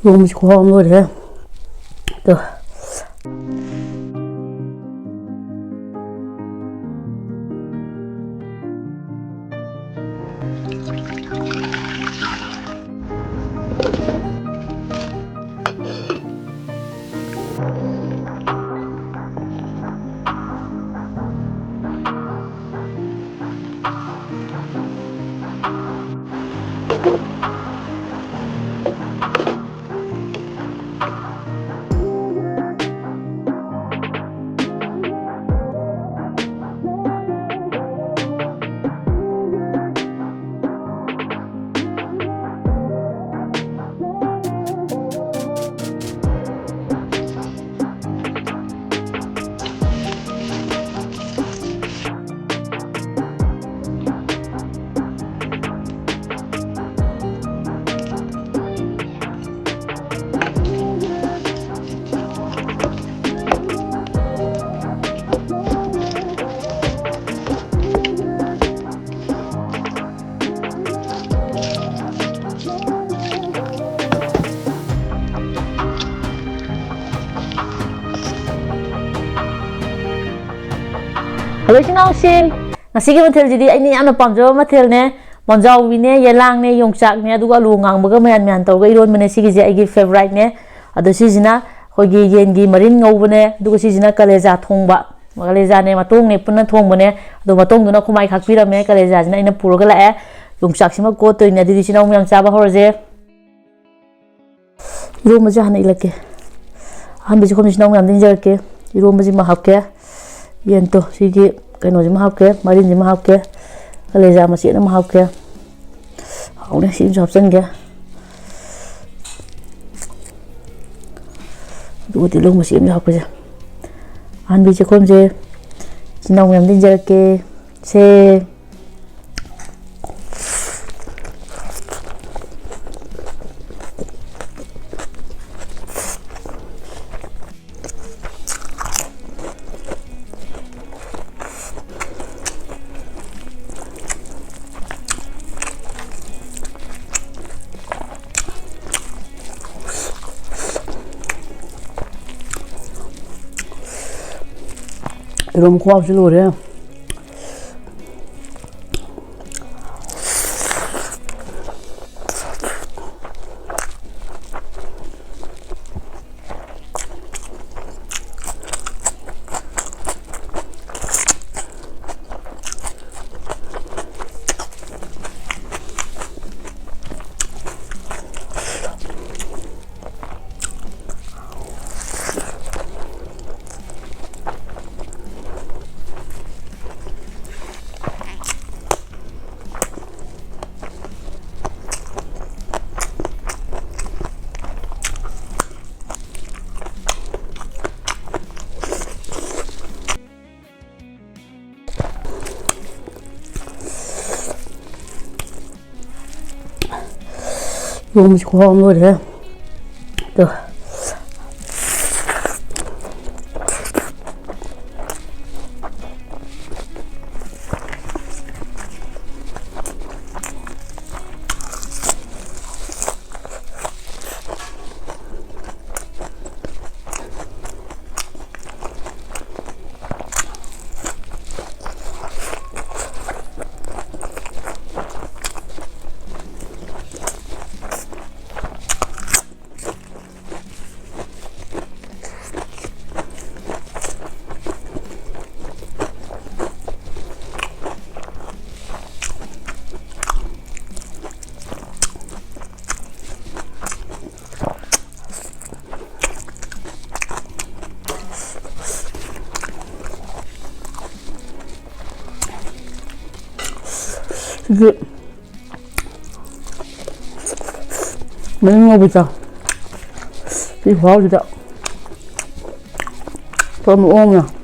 이러면서 고마운 거래. 또. Hello 신앙신 ngasi mathel jidi aini yamna pamjaba mathel ne monjawi ne yelang ne yongchak ne aduga lu ngangbaga mayan mayan tawga iron mane sigi je aigi favorite ne adu sijina khogi yengi marin ngawbane aduga sijina kaleja thongba kaleja ne matong ne punna thongbane adu matong duna khumai khakpirame kaleja jina ina puroga lae yongchak sima ko to ina didi sinau myang chaba horje iro maja hana ilake han biji khom sinau myang dinjarke iro maji ma hapke yento sigi kano jima hapke marin jima hapke kaleja masi na hapke haune sim job sange du ti long masi na hapke an bi khom je sinau yam din jarke se 이러면 고맙지 노래 너무 고마운 거래. 또. 이게 매운 거 보자. 이 봐주자. 너무 오면.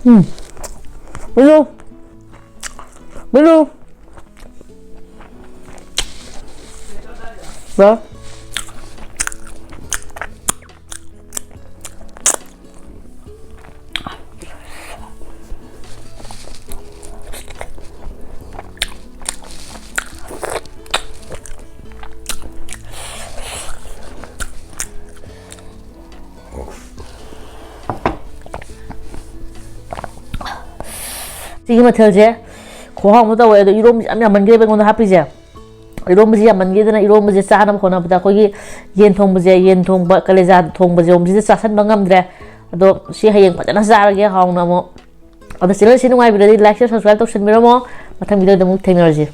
Menu. Menu. Đó. 지금 어떨지? 고항 도 왜 이런 야만 게 백원 하피지? 이런 뭐지 야만 게드나 이런 뭐지 싸하나 거나 보다 거기 옌 통부지 옌 통바 칼레자 통부지 엄지 싸산 방감드래 ado si hayeng pa na sarage haung na mo ado sila sinungay video like share subscribe to shin miro mo matang video da mo technology